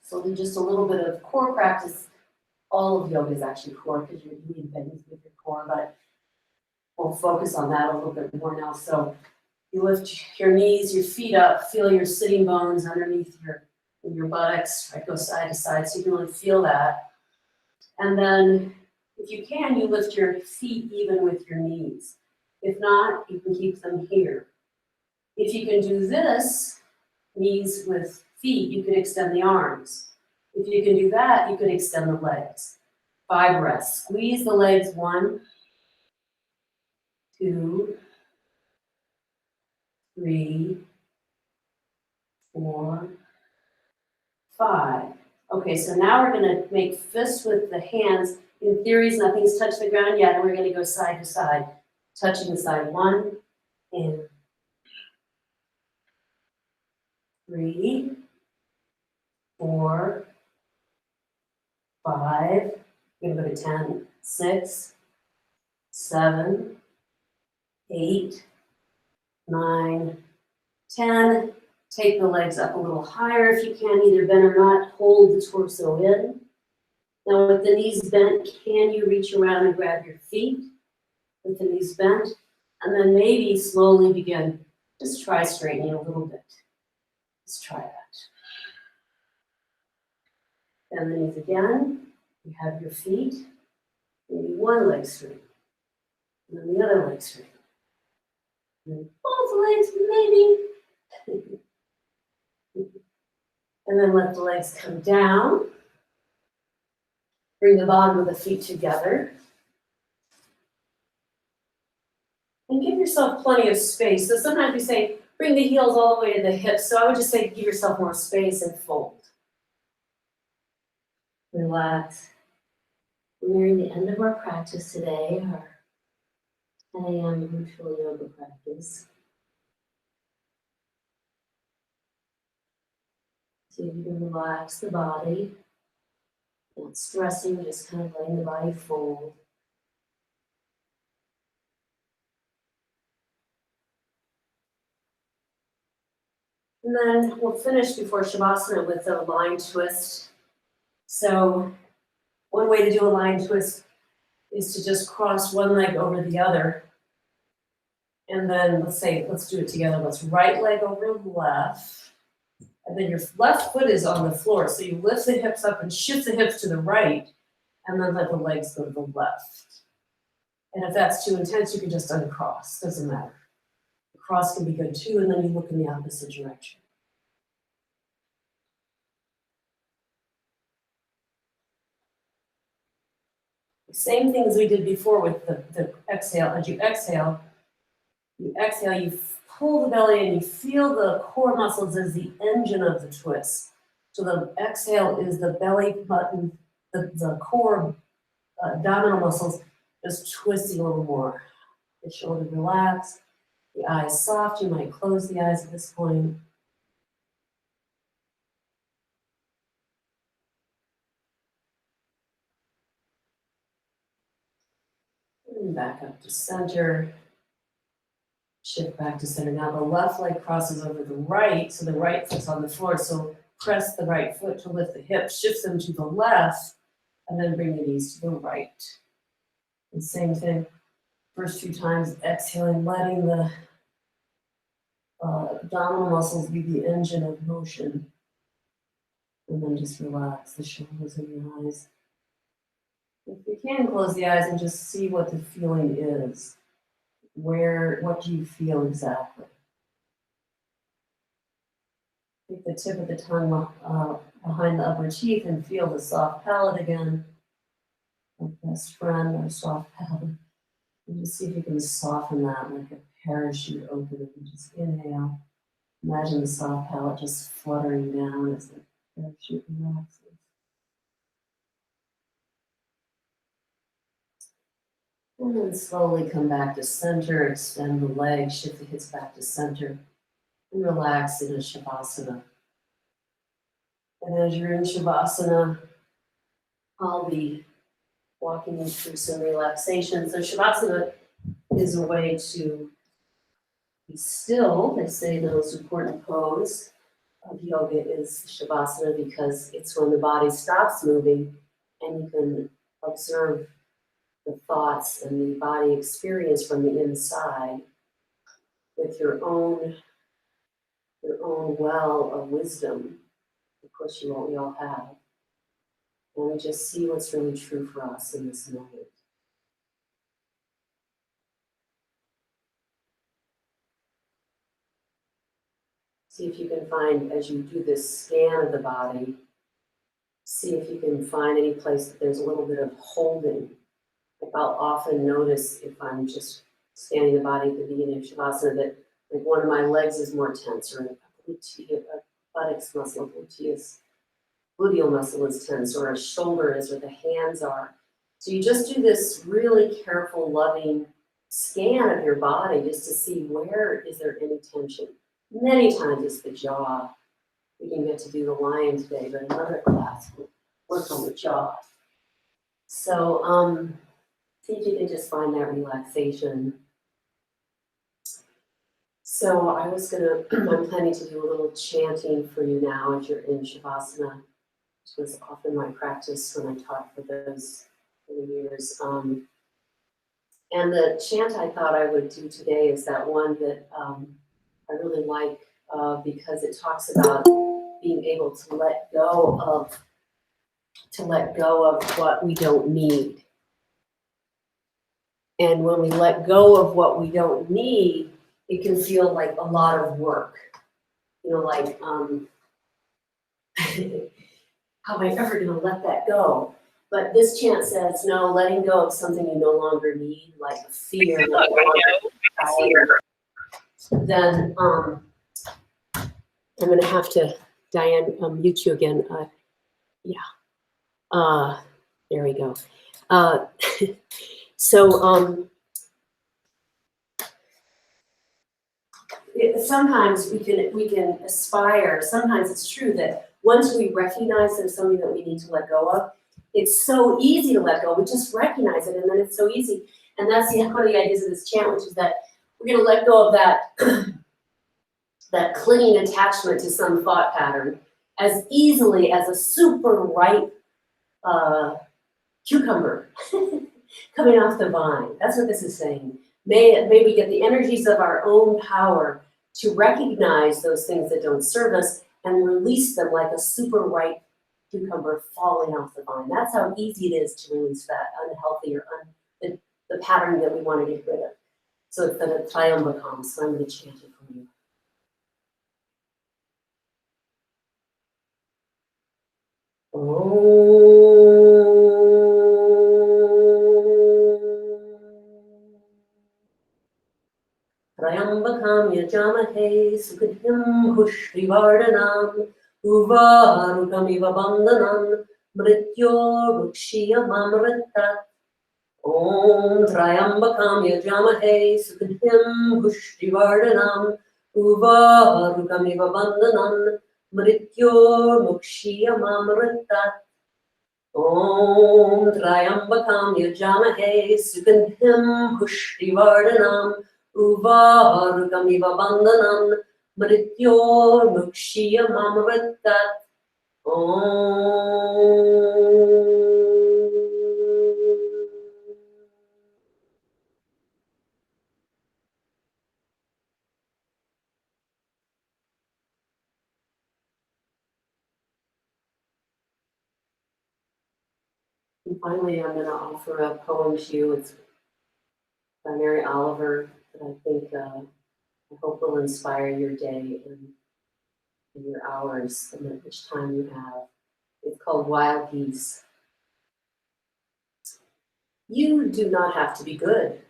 So do just a little bit of core practice. All of yoga is actually core because you're doing things with your core, but we'll focus on that a little bit more now. So you lift your knees, your feet up, feel your sitting bones underneath your buttocks, right? Go side to side so you can really feel that. And then if you can, you lift your feet even with your knees. If not, you can keep them here. If you can do this, knees with feet, you can extend the arms. If you can do that, you can extend the legs. 5 breaths. Squeeze the legs. 1, 2, 3, 4, 5. Okay, so now we're going to make fists with the hands. In theory, nothing's touched the ground yet, and we're going to go side to side, touching the side. 1, and 3, 4, 5. We're going to go to 10, 6, 7, 8, 9, 10. Take the legs up a little higher if you can, either bend or not. Hold the torso in. Now with the knees bent, can you reach around and grab your feet with the knees bent? And then maybe slowly begin, just try straightening a little bit. Let's try that. Bend the knees again. You have your feet. Maybe one leg straight. And then the other leg straight. And then both legs, maybe. And then let the legs come down. Bring the bottom of the feet together. And give yourself plenty of space. So sometimes we say, bring the heels all the way to the hips. So I would just say, give yourself more space and fold. Relax. We're nearing the end of our practice today, our 10 a.m. virtual yoga practice. So you can relax the body, not stressing, just kind of letting the body fold. And then we'll finish before Shavasana with a line twist. So one way to do a line twist is to just cross one leg over the other. And then let's do it together. Let's right leg over left. And then your left foot is on the floor. So you lift the hips up and shift the hips to the right, and then let the legs go to the left. And if that's too intense, you can just uncross, doesn't matter. The cross can be good too, and then you look in the opposite direction. Same thing as we did before with the exhale. As you exhale, you pull the belly and you feel the core muscles as the engine of the twist. So the exhale is the belly button, the core abdominal muscles just twisting a little more. The shoulder relaxed, the eyes soft. You might close the eyes at this point. And back up to center. Shift back to center. Now the left leg crosses over the right, so the right foot's on the floor. So press the right foot to lift the hips, shift them to the left, and then bring the knees to the right. And same thing, first few times, exhaling, letting the abdominal muscles be the engine of motion. And then just relax the shoulders and the eyes. If you can, close the eyes and just see what the feeling is. What do you feel exactly? Take the tip of the tongue behind the upper teeth and feel the soft palate again. Our best friend, our soft palate. And just see if you can soften that like a parachute opening. Just inhale. Imagine the soft palate just fluttering down as the parachute relaxes. And then slowly come back to center, extend the legs, shift the hips back to center, and relax in a Shavasana. And as you're in Shavasana, I'll be walking you through some relaxation. So Shavasana is a way to be still. They say the most important pose of yoga is Shavasana because it's when the body stops moving and you can observe the thoughts and the body experience from the inside with your own well of wisdom. Of course, we all have. And we just see what's really true for us in this moment. See if you can find, as you do this scan of the body, see if you can find any place that there's a little bit of holding. Like I'll often notice if I'm just scanning the body at the beginning of Shavasana that like one of my legs is more tense, or a buttocks muscle, gluteal muscle is tense, or a shoulder is, or the hands are. So you just do this really careful, loving scan of your body just to see where is there any tension. Many times it's the jaw. We didn't get to do the lion today, but another class will work on the jaw. So see if you can just find that relaxation. So I'm planning to do a little chanting for you now as you're in Shavasana, which was often my practice when I taught for those many years. And the chant I thought I would do today is that one that I really like because it talks about being able to let go of what we don't need. And when we let go of what we don't need, it can feel like a lot of work. You know, like, how am I ever going to let that go? But this chant says, no, letting go of something you no longer need, like fear, then I'm going to have to, Diane, mute you again. There we go. Sometimes we can aspire. Sometimes it's true that once we recognize there's something that we need to let go of, it's so easy to let go. We just recognize it, and then it's so easy. And that's one of the ideas of this chant, which is that we're going to let go of that that clinging attachment to some thought pattern as easily as a super ripe cucumber coming off the vine. That's what this is saying. May we get the energies of our own power to recognize those things that don't serve us and release them like a super ripe cucumber falling off the vine. That's how easy it is to release that unhealthy or the pattern that we want to get rid of. So it's the Triambakam, so I'm going to chant it for you. Triambakam yajamahe sukadhim hushtrivardhanam uvarukamiva bandhanam mrityor rukshiyamamritat. Om Triambakam yajamahe sukadhim hushtrivardhanam uvarukamiva bandhanam mrityor rukshiyamamritat. Om Triambakam yajamahe sukadhim hushtrivardhanam uvarukamiva bandhanam mrityor rukshiyamamritat. And finally, I'm going to offer a poem to you. It's by Mary Oliver that I think I hope will inspire your day and your hours and each time you have. It's called Wild Geese. You do not have to be good.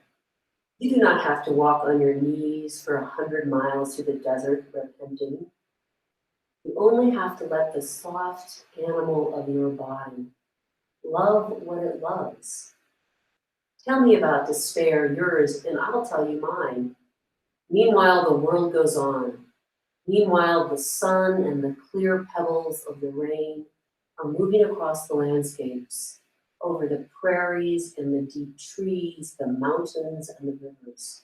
You do not have to walk on your knees for 100 miles through the desert repenting. You only have to let the soft animal of your body love what it loves. Tell me about despair, yours, and I'll tell you mine. Meanwhile, the world goes on. Meanwhile, the sun and the clear pebbles of the rain are moving across the landscapes, over the prairies and the deep trees, the mountains and the rivers.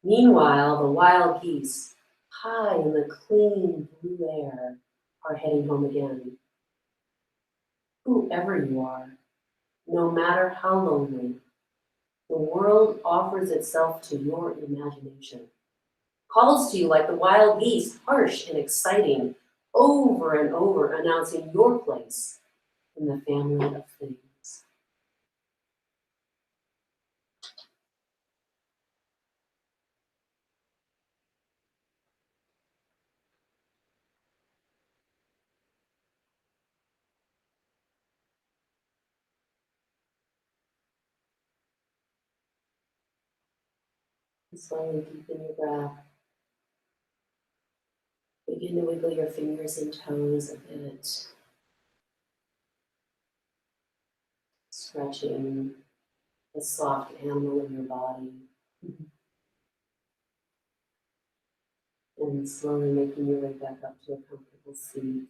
Meanwhile, the wild geese, high in the clean blue air, are heading home again. Whoever you are, no matter how lonely, the world offers itself to your imagination, calls to you like the wild geese, harsh and exciting, over and over announcing your place in the family of things. And slowly deepen your breath. Begin to wiggle your fingers and toes a bit, stretching the soft animal in your body. And slowly making your way back up to a comfortable seat.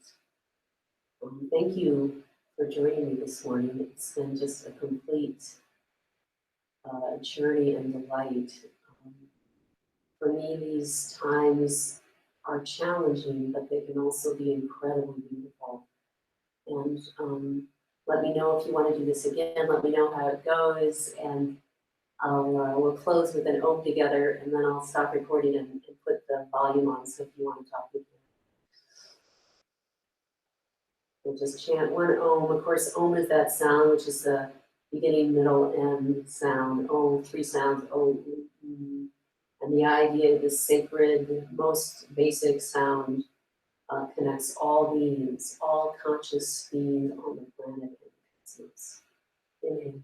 Thank you for joining me this morning. It's been just a complete journey and delight. For me, these times are challenging, but they can also be incredibly beautiful. And let me know if you want to do this again. Let me know how it goes, and we'll close with an Om together, and then I'll stop recording and put the volume on. So if you want to talk with me, we'll just chant one Om. Of course, Om is that sound, which is the beginning, middle, end sound. Om, three sounds. Om. And the idea, this sacred, most basic sound, connects all beings, all conscious beings on the planet and cosmos. Inhale.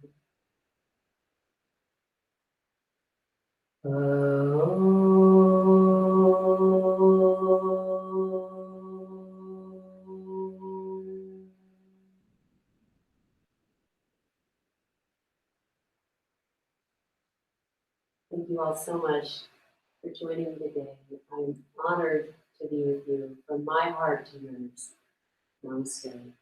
Thank you all so much for joining me today. I'm honored to be with you from my heart to yours. Namaste.